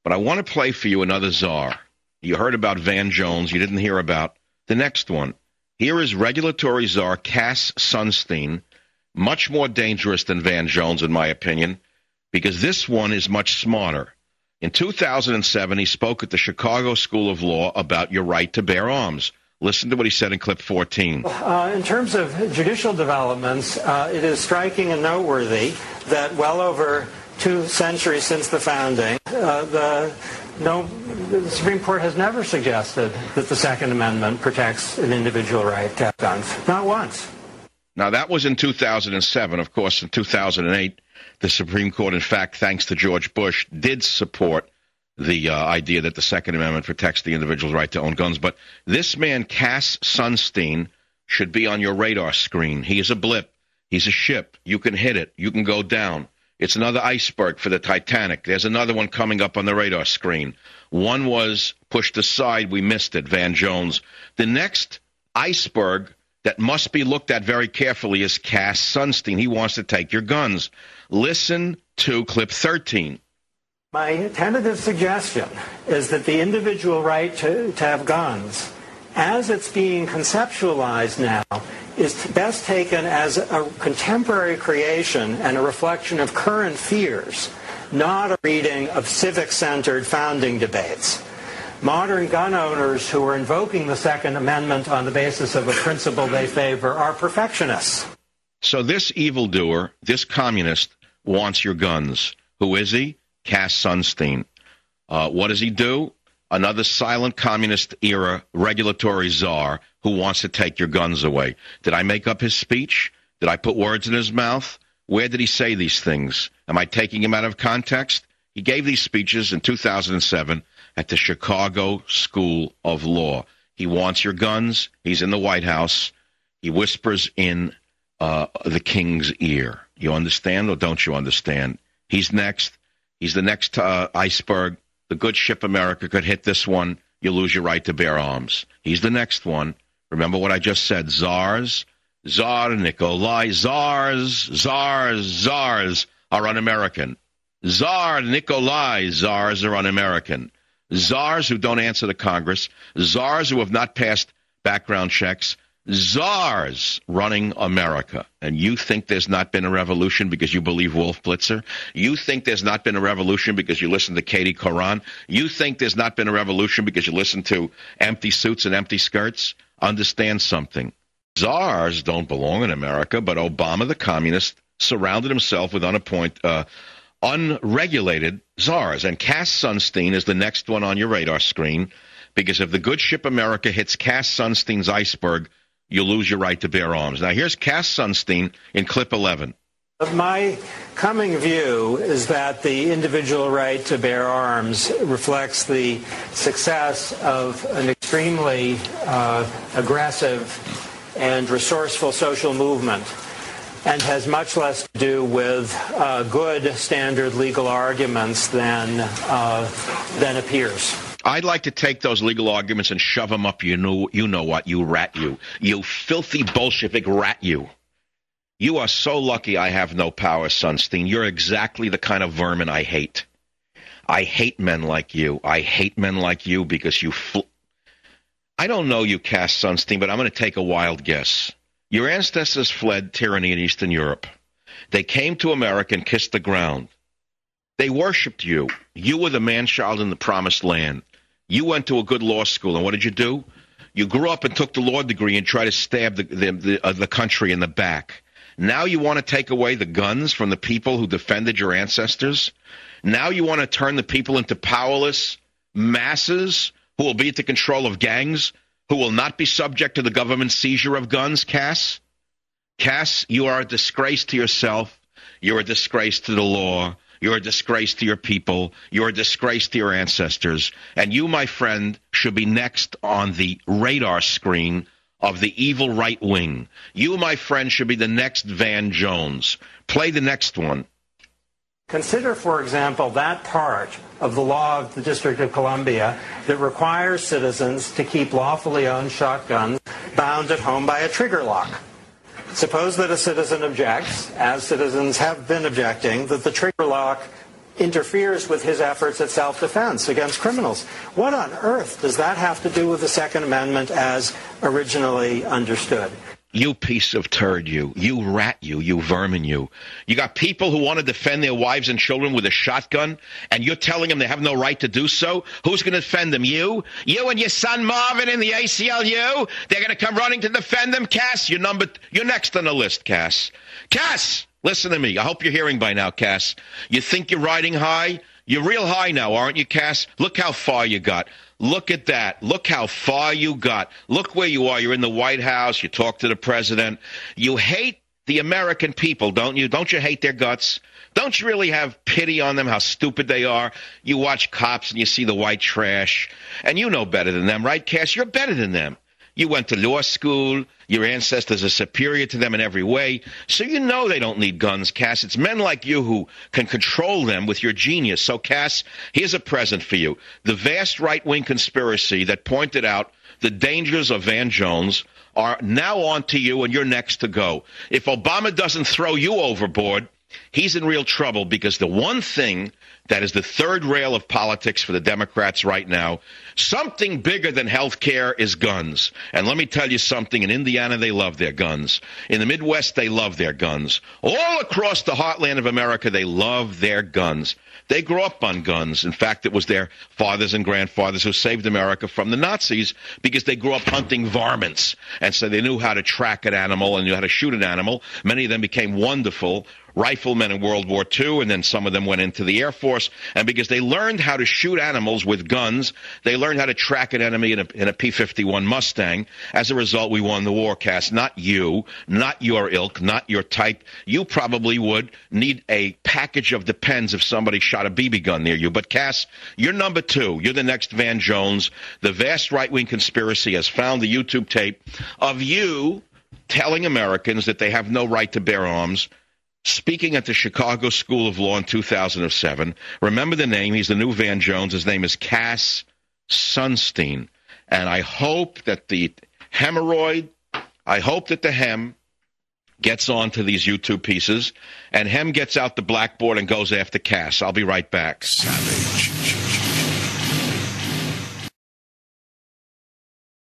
But I want to play for you another czar. You heard about Van Jones. You didn't hear about the next one. Here is regulatory czar Cass Sunstein, much more dangerous than Van Jones, in my opinion, because this one is much smarter. In 2007, he spoke at the Chicago School of Law about your right to bear arms. Listen to what he said in clip 14. In terms of judicial developments, it is striking and noteworthy that well over 2 centuries since the founding, the Supreme Court has never suggested that the Second Amendment protects an individual right to have guns. Not once. Now, that was in 2007. Of course, in 2008, the Supreme Court, in fact, thanks to George Bush, did support the idea that the Second Amendment protects the individual's right to own guns. But this man, Cass Sunstein, should be on your radar screen. He is a blip. He's a ship. You can hit it. You can go down. It's another iceberg for the Titanic. There's another one coming up on the radar screen. One was pushed aside. We missed it, Van Jones. The next iceberg that must be looked at very carefully is Cass Sunstein. He wants to take your guns. Listen to clip 13. My tentative suggestion is that the individual right to have guns, as it's being conceptualized now, is best taken as a contemporary creation and a reflection of current fears, not a reading of civic-centered founding debates. Modern gun owners who are invoking the Second Amendment on the basis of a principle they favor are perfectionists. So this evildoer, this communist, wants your guns. Who is he? Cass Sunstein. What does he do? Another silent communist-era regulatory czar who wants to take your guns away. Did I make up his speech? Did I put words in his mouth? Where did he say these things? Am I taking him out of context? He gave these speeches in 2007 at the Chicago School of Law. He wants your guns. He's in the White House. He whispers in the king's ear. You understand or don't you understand? He's next. He's the next iceberg. The good ship America could hit this one. You lose your right to bear arms. He's the next one. Remember what I just said. Czars, Tsar Nikolai, czars are un-American. Tsar Nikolai, czars are un-American. Czars who don't answer to Congress, czars who have not passed background checks, czars running America. And you think there's not been a revolution because you believe Wolf Blitzer? You think there's not been a revolution because you listen to Katie Koran? You think there's not been a revolution because you listen to empty suits and empty skirts? Understand something. Czars don't belong in America, but Obama, the communist, surrounded himself with unregulated czars. And Cass Sunstein is the next one on your radar screen, because if the good ship America hits Cass Sunstein's iceberg, you lose your right to bear arms. Now, here's Cass Sunstein in clip 11. My coming view is that the individual right to bear arms reflects the success of an extremely aggressive and resourceful social movement, and has much less to do with good standard legal arguments than appears. I'd like to take those legal arguments and shove them up you know what, you rat you. You filthy Bolshevik rat you. You are so lucky I have no power, Sunstein. You're exactly the kind of vermin I hate. I hate men like you. I hate men like you because you... I don't know you, Cass Sunstein, but I'm going to take a wild guess. Your ancestors fled tyranny in Eastern Europe. They came to America and kissed the ground. They worshipped you. You were the man-child in the promised land. You went to a good law school, and what did you do? You grew up and took the law degree and tried to stab the country in the back. Now you want to take away the guns from the people who defended your ancestors? Now you want to turn the people into powerless masses who will be at the control of gangs, who will not be subject to the government seizure of guns, Cass? Cass, you are a disgrace to yourself. You're a disgrace to the law. You're a disgrace to your people. You're a disgrace to your ancestors. And you, my friend, should be next on the radar screen of the evil right wing. You, my friend, should be the next Van Jones. Play the next one. Consider, for example, that part of the law of the District of Columbia that requires citizens to keep lawfully owned shotguns bound at home by a trigger lock. Suppose that a citizen objects, as citizens have been objecting, that the trigger lock interferes with his efforts at self-defense against criminals. What on earth does that have to do with the Second Amendment as originally understood? You piece of turd, you rat, you vermin, you. You got people who want to defend their wives and children with a shotgun, and you're telling them they have no right to do so? Who's going to defend them? You? You and your son Marvin in the ACLU? They're going to come running to defend them? Cass, you're next on the list, Cass. Cass, listen to me. I hope you're hearing by now, Cass. You think you're riding high? You're real high now, aren't you, Cass? Look how far you got. Look at that. Look how far you got. Look where you are. You're in the White House. You talk to the president. You hate the American people, don't you? Don't you hate their guts? Don't you really have pity on them, how stupid they are? You watch Cops and you see the white trash, and you know better than them, right, Cass? You're better than them. You went to law school. Your ancestors are superior to them in every way. So you know they don't need guns, Cass. It's men like you who can control them with your genius. So, Cass, here's a present for you. The vast right-wing conspiracy that pointed out the dangers of Van Jones are now on to you, and you're next to go. If Obama doesn't throw you overboard, he's in real trouble, because the one thing that is the third rail of politics for the Democrats right now, something bigger than health care, is guns. And let me tell you something. In Indiana, they love their guns. In the Midwest, they love their guns. All across the heartland of America, they love their guns. They grew up on guns. In fact, it was their fathers and grandfathers who saved America from the Nazis, because they grew up hunting varmints. And so they knew how to track an animal and knew how to shoot an animal. Many of them became wonderful riflemen in World War II, and then some of them went into the Air Force. And because they learned how to shoot animals with guns, they learned how to track an enemy in a P-51 Mustang. As a result, we won the war, Cass. Not you, not your ilk, not your type. You probably would need a package of Depends if somebody shot a BB gun near you. But, Cass, you're number two. You're the next Van Jones. The vast right-wing conspiracy has found the YouTube tape of you telling Americans that they have no right to bear arms, speaking at the Chicago School of Law in 2007. Remember the name. He's the new Van Jones. His name is Cass Sunstein. And I hope that the hem gets onto these YouTube pieces, and Hem gets out the blackboard and goes after Cass. I'll be right back. Savage.